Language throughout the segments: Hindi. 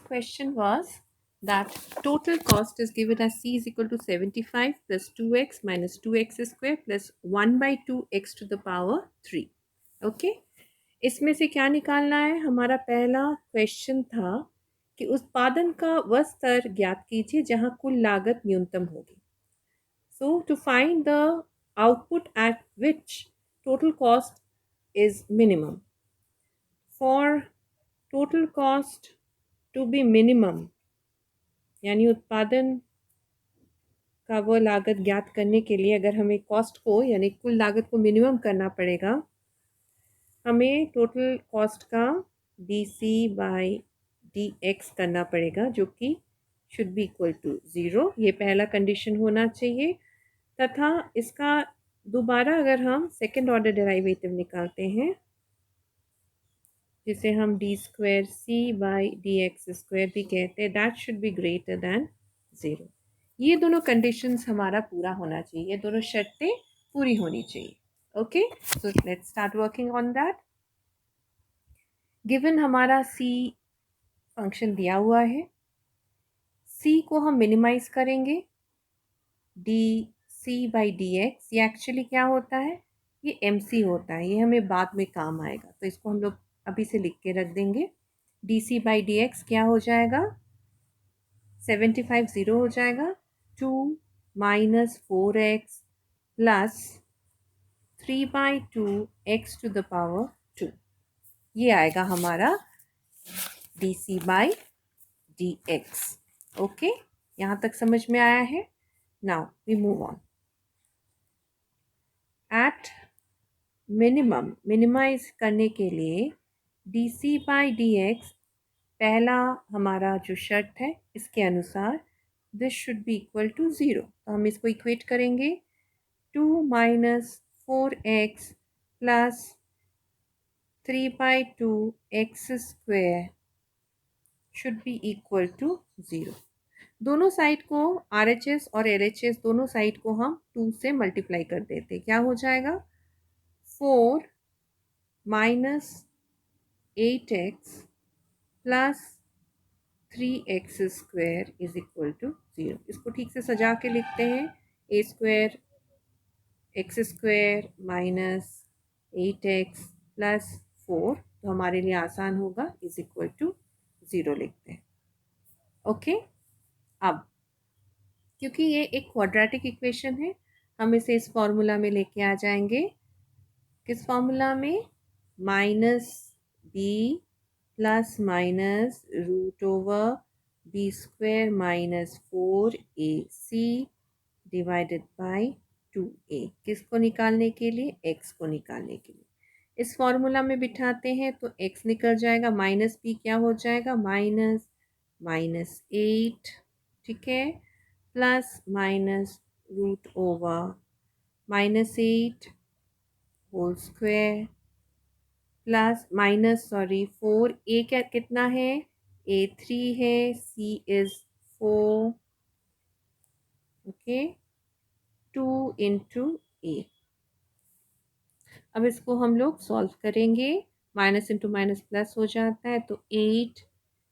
question was that total cost is given as c is equal to 75 plus 2x minus 2x square plus 1 by 2x to the power 3. Okay इसमें से क्या निकालना है? हमारा पहला क्वेश्चन था कि उत्पादन का वह स्तर ज्ञात कीजिए जहां कुल लागत न्यूनतम होगी. So to find the output at which total cost is minimum, for total cost to be minimum यानी उत्पादन का वो लागत ज्ञात करने के लिए अगर हमें कॉस्ट को यानी कुल लागत को मिनिमम करना पड़ेगा, हमें टोटल कॉस्ट का D C by D X करना पड़ेगा जो कि शुड बी इक्वल टू 0. ये पहला कंडीशन होना चाहिए. तथा इसका दोबारा अगर हम सेकेंड ऑर्डर डेरिवेटिव निकालते हैं जिसे हम D square C by D X square भी कहते हैं, that should be greater than 0. ये दोनों कंडीशंस हमारा पूरा होना चाहिए, ये दोनों शर्तें पूरी होनी चाहिए. Okay so let's start working on that. Given हमारा सी फंक्शन दिया हुआ है, सी को हम मिनिमाइज करेंगे D C by D X. ये एक्चुअली क्या होता है? ये एम सी होता है, ये हमें बाद में काम आएगा, तो इसको हम लोग अभी से लिख के रख देंगे. D C by D X क्या हो जाएगा? 75 ज़ीरो हो जाएगा. 2 minus 4x plus 3/2 x to the power 2. ये आएगा हमारा D C by D X. Okay यहाँ तक समझ में आया है? Now we move on. At minimum minimise करने के लिए D C by D X पहला हमारा जो शर्त है इसके अनुसार this should be equal to 0. तो हम इसको इक्वेट करेंगे 2 minus 4x plus 3/2 X square should be equal to 0. दोनों साइड को RHS और LHS दोनों साइड को हम 2 से मल्टीप्लाई कर देते. क्या हो जाएगा? 4 minus 8x plus 3x square is equal to 0. इसको ठीक से सजा के लिखते हैं. A square x square minus 8x plus 4, तो हमारे लिए आसान होगा, इज इक्वल टू 0 लिखते हैं. ओके अब क्योंकि ये एक क्वाड्रेटिक इक्वेशन है, हम इसे इस फॉर्मूला में लेके आ जाएंगे. किस फॉर्मूला में? Minus B plus minus root over B square minus 4ac divided by 2a. किसको निकालने के लिए? x को निकालने के लिए. इस फॉर्मूला में बिठाते हैं तो x निकल जाएगा, माइनस b क्या हो जाएगा? माइनस माइनस 8, ठीक है, plus minus root over minus 8 whole square plus minus 4. A क्या कितना है? ए 3 है, C is 4. Okay 2 into A. अब इसको हम लोग सॉल्व करेंगे. माइनस इंटू माइनस प्लस हो जाता है, तो 8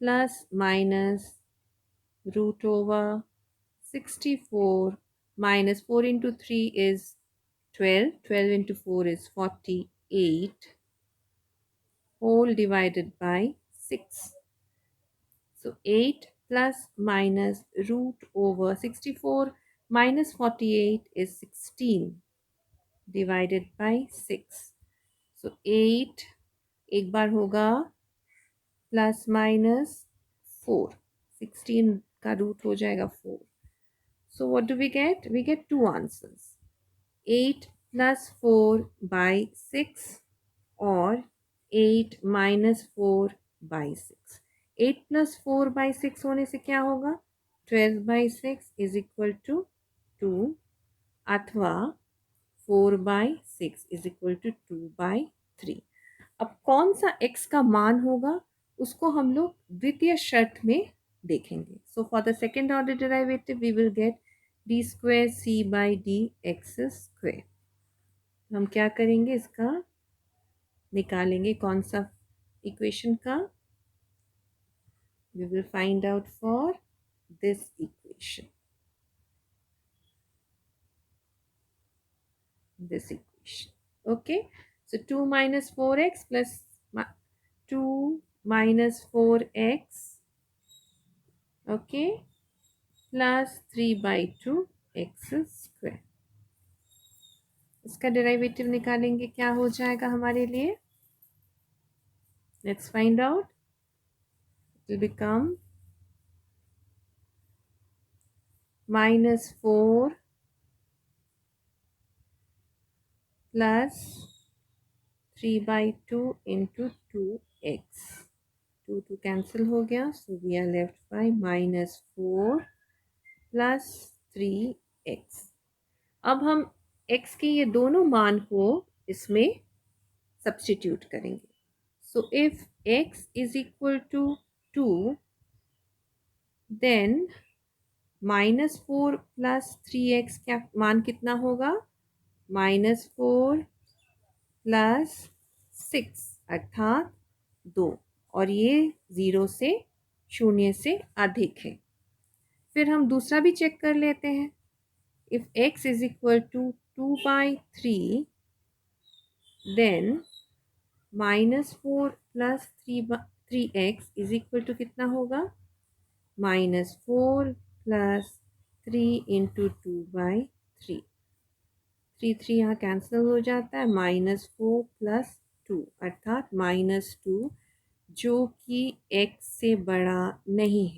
plus minus root over 64 minus 4 into 3 is 12. 12 into 4 is 48 whole divided by 6. So 8 plus minus root over 64 minus 48 is 16 divided by 6. So 8 एक बार होगा प्लस माइनस 4, 16 का रूट हो जाएगा 4. So what do we get? We get two answers. 8 plus 4 by 6 or 8 minus 4 by 6. 8 plus 4 by 6 होने से क्या होगा? 12 by 6 is equal to 2 अथवा 4 by 6 is equal to 2 by 3. अब कौन सा x का मान होगा उसको हम लोग द्वितीय शर्त में देखेंगे. So for the second order derivative we will get D square C by D X square. हम क्या करेंगे? इसका निकालेंगे. कौन सा इक्वेशन का? We will find out for this equation. Okay, so 2 minus 4x plus 2 minus 4x, okay, plus 3 by 2 x square. इसका डेरिवेटिव निकालेंगे, क्या हो जाएगा हमारे लिए? Let's find out. It will become minus 4 plus 3 by 2 into 2x. 2 cancel हो गया, so we are left by minus 4 plus 3x. अब हम x के ये दोनों मान को इसमें सब्स्टिट्यूट करेंगे. So if x is equal to 2, then minus 4 plus 3x क्या मान कितना होगा? minus 4 plus 6 अर्थात 2, और ये 0 से शून्य से अधिक है. फिर हम दूसरा भी चेक कर लेते हैं. If x is equal to 2 by 3, then minus 4 plus 3x is equal to कितना होगा? minus 4 plus 3 into 2 by 3. 3 यहाँ कैंसिल हो जाता है. minus 4 plus 2 अर्थात minus 2, जो कि x से बड़ा नहीं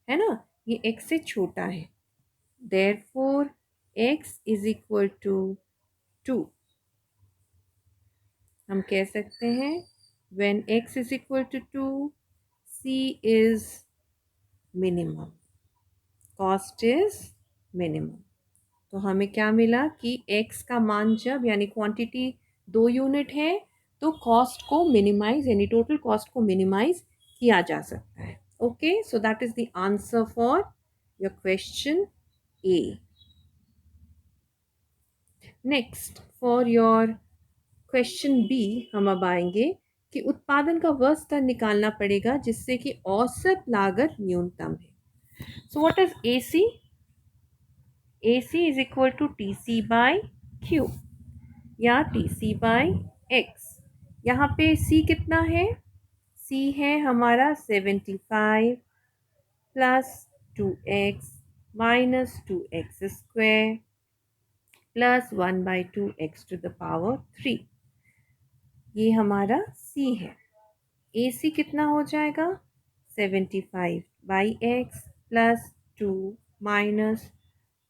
है ना, ये x से छोटा है. Therefore x is equal to 2. हम कह सकते हैं when x is equal to 2, c is minimum, cost is minimum. तो हमें क्या मिला कि x का मान जब, यानी क्वांटिटी 2 यूनिट है, तो कॉस्ट को मिनिमाइज, यानी टोटल कॉस्ट को मिनिमाइज किया जा सकता है. Okay, so that is the answer for your question A. Next for your question B हम अब आएंगे कि उत्पादन का वह स्तर निकालना पड़ेगा जिससे कि औसत लागत न्यूनतम है. So what is AC? AC is equal to TC by Q या TC बाय X. यहाँ पे C कितना है? C है हमारा 75 plus 2x minus 2x square plus 1 by 2x to the power 3. ये हमारा C है. AC कितना हो जाएगा? 75 by x plus 2 minus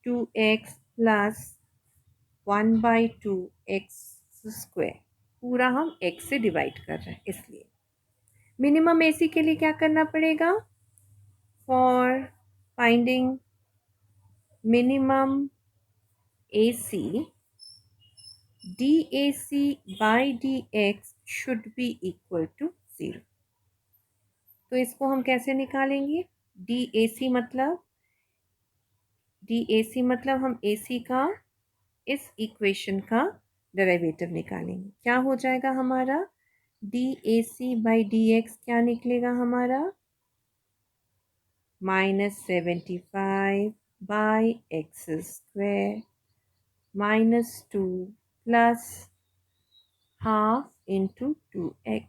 2x plus 1 by 2x square. पूरा हम x से डिवाइड कर रहे हैं, इसलिए मिनिमम AC के लिए क्या करना पड़ेगा? For finding minimum AC, DAC by DX should be equal to 0. तो इसको हम कैसे निकालेंगे? DAC मतलब हम AC का इस इक्वेशन का डेरिवेटिव निकालेंगे. क्या हो जाएगा हमारा? DAC by DX क्या निकलेगा हमारा? -75 by x square minus 2 plus half into 2x.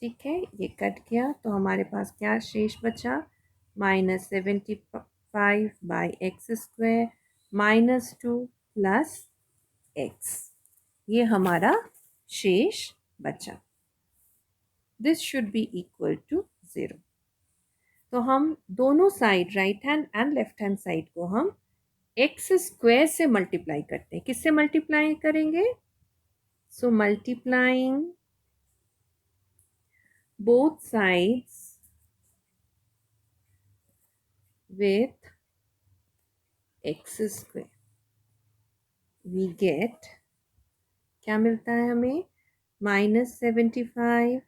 ठीक है, ये कट गया तो हमारे पास क्या शेष बचा? -75 by X square minus 2 plus x. ये हमारा शेष बचा. This should be equal to 0. तो हम दोनों side, right hand and left hand side को हम एक्स स्क्वायर से मल्टीप्लाई करते हैं. किससे मल्टीप्लाई करेंगे? So multiplying both sides with x square we get, क्या मिलता है हमें? -75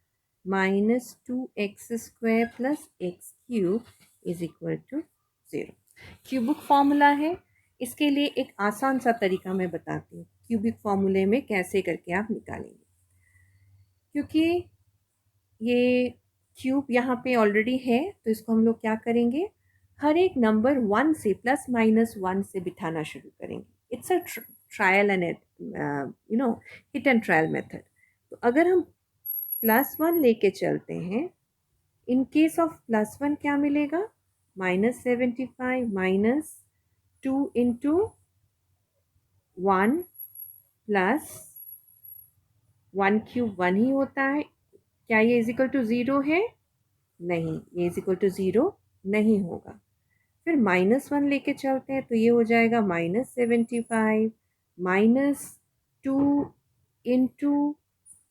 minus 2x square plus x cube is equal to 0. Cubic formula है. इसके लिए एक आसान सा तरीका मैं बताती हूँ क्यूबिक फॉर्मूले में कैसे करके आप निकालेंगे. क्योंकि ये क्यूब यहाँ पे ऑलरेडी है, तो इसको हम लोग क्या करेंगे, हर एक नंबर 1 से प्लस माइनस 1 से बिठाना शुरू करेंगे। It's a trial and hit and trial method. तो अगर हम +1 लेके चलते हैं, इन केस ऑफ +1 क्या मिलेगा, -75 माइनस 2 इंटू 1 प्लस 1 क्यूब 1 ही होता है। क्या ये इजिकल टू 0 है? नहीं, ये इजिकल टू 0 नहीं होगा। फिर -1 लेके चलते हैं, तो ये हो जाएगा -75 माइनस 2 इंटू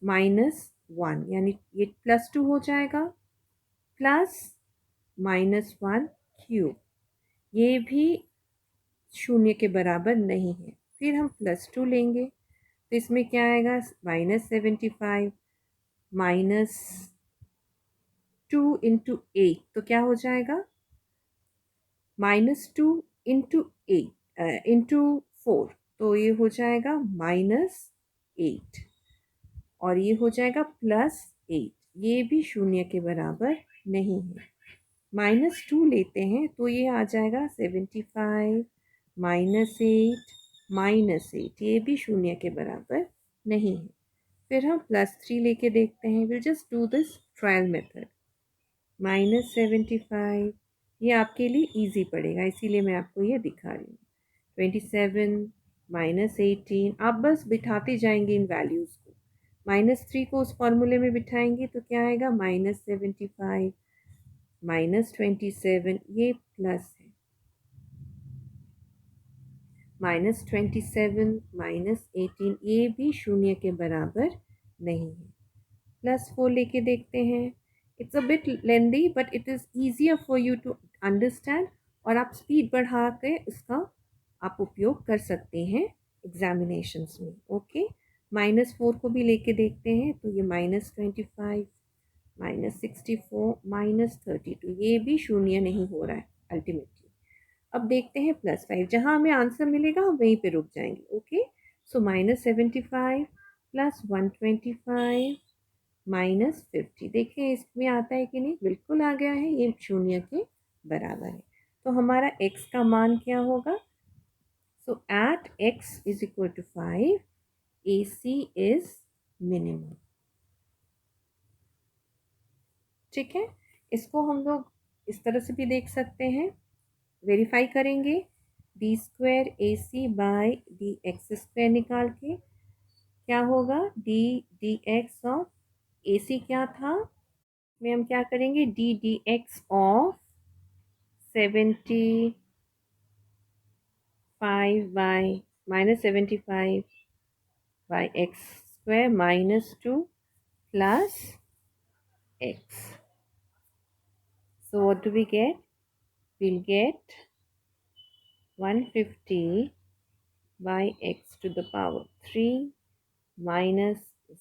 -1, यानी ये +2 हो जाएगा, प्लस -1 क्यूब, ये भी 0 के बराबर नहीं है। फिर हम +2 लेंगे, तो इसमें क्या आएगा, -75 माइनस 2 इंटू 8, तो क्या हो जाएगा, -2 इंटू 8 इंटू 4, तो ये हो जाएगा -8, और ये हो जाएगा +8, ये भी 0 के बराबर नहीं है। -2 लेते हैं, तो ये आ जाएगा 75 -8 ये भी 0 के बराबर नहीं है। फिर हम +3 लेके देखते हैं, will just do this trial method. -75, ये आपके लिए इजी पड़ेगा, इसीलिए मैं आपको ये दिखा रही हूँ। 27 -18, आप बस बिठाते जाएंगे इन वैल्यूज़ को। -3 को उस फॉर्मूले में बिठाएंगे, तो क्या आएगा, -75 -27, ये प्लस है, -27 -18, ये भी 0 के बराबर नहीं है। +4 लेके देखते हैं, it's a bit lengthy but it is easier for you to understand, और आप स्पीड बढ़ा के इसका आप उपयोग कर सकते हैं एग्जामिनेशंस में। ओके, -4 को भी लेके देखते हैं, तो ये -25 -64 -32, ये भी 0 नहीं हो रहा है अल्टीमेटली। अब देखते हैं +5, जहाँ हमें आंसर मिलेगा हम वहीं पे रुक जाएंगे। ओके, सो -75 + 125 -50, देखिए इसमें आता है कि नहीं, बिल्कुल आ गया है, ये 0 के बराबर है। तो हमारा x का मान क्या होगा, so at x is equal to 5, AC is minimum. ठीक है, इसको हम लोग इस तरह से भी देख सकते हैं, वेरीफाई करेंगे, d² AC बाय dx² निकाल के क्या होगा, dx ऑफ AC क्या था, में हम क्या करेंगे, dx of 75 by -75 by x² -2 plus x. So what do we get? We'll get 150 by x to the power 3 minus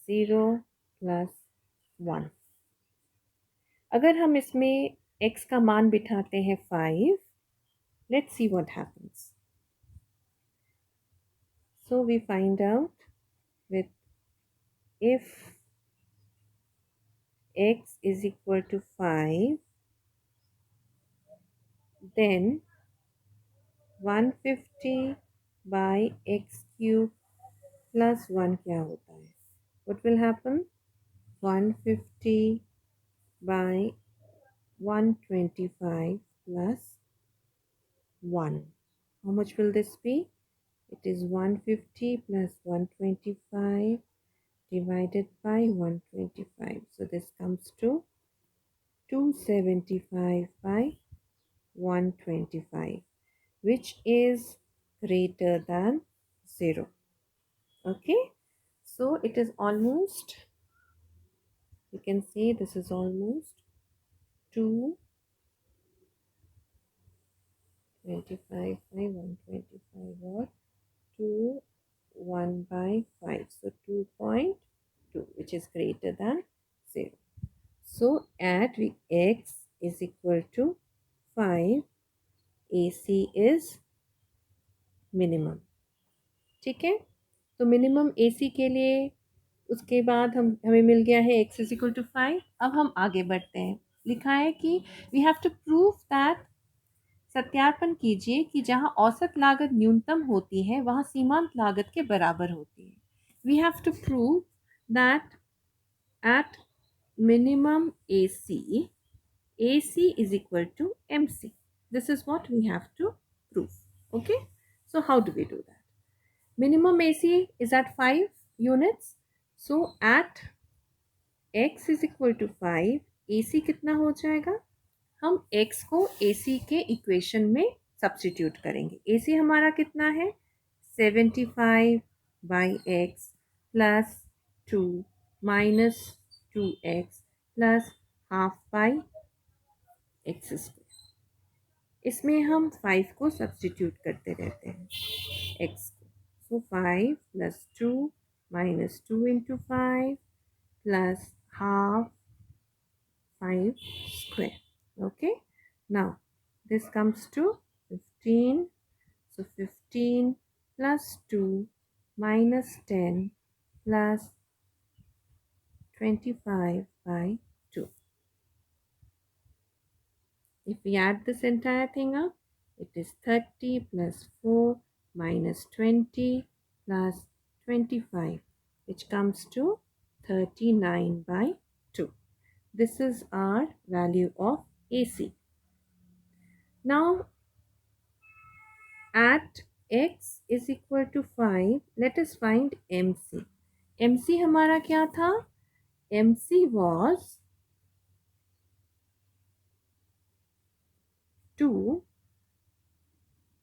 0 plus 1. अगर हम इसमें x का मान बिठाते हैं 5, let's see what happens. So we find out with if x is equal to 5, then 150 by x cube plus 1 क्या होता है? What will happen? 150 by 125 plus 1. How much will this be? It is 150 plus 125 divided by 125. So this comes to 275 by 125, which is greater than 0. Okay, so it is almost, you can see this is almost 225 by 125, or 2 1 by 5, so 2.2, which is greater than 0. So at x is equal to 5, AC is minimum. ठीक है, तो मिनिमम AC के लिए उसके बाद हमें मिल गया है x इज इक्वल टू 5। अब हम आगे बढ़ते हैं। लिखा है कि we have to prove that, सत्यापन कीजिए कि जहां औसत लागत न्यूनतम होती है वहां सीमांत लागत के बराबर होती है। We have to prove that at minimum AC is equal to MC. This is what we have to prove. Okay. So how do we do that? Minimum AC is at 5 units. So at x is equal to 5, AC कितना हो जाएगा? हम x को AC के इक्वेशन में सब्स्टिट्यूट करेंगे। AC हमारा कितना है? 75 by x plus 2 minus 2x plus half by X square. इसमें हम 5 को सब्स्टिट्यूट करते रहते हैं x को। सो 5 plus 2 minus 2 into 5 plus half 5 square. Okay, now this comes to 15. So 15 plus 2 minus 10 plus 25 by 2. If we add this entire thing up, it is 30 plus 4 minus 20 plus 25, which comes to 39 by 2. This is our value of AC. Now at x is equal to 5, let us find MC. MC हमारा क्या था? MC was 2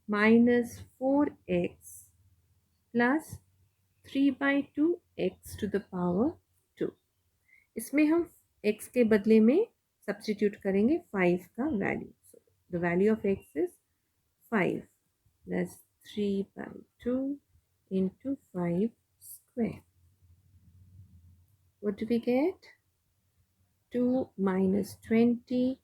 minus 4x plus 3 by 2 x to the power 2. इसमें हम x के बदले में सब्स्टिट्यूट करेंगे 5 का value. So the value of x is 5 plus 3 by 2 into 5 square. What do we get? 2 minus 20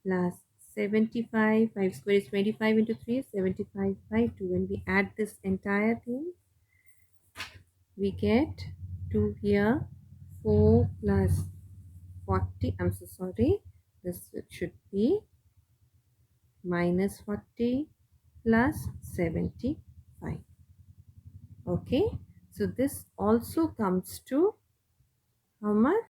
plus 75. 5 square is 25 into 3 is 75 by 2. When we add this entire thing, we get 2 here, 4 plus 40. I'm so sorry. This should be minus 40 plus 75. Okay. So this also comes to how much?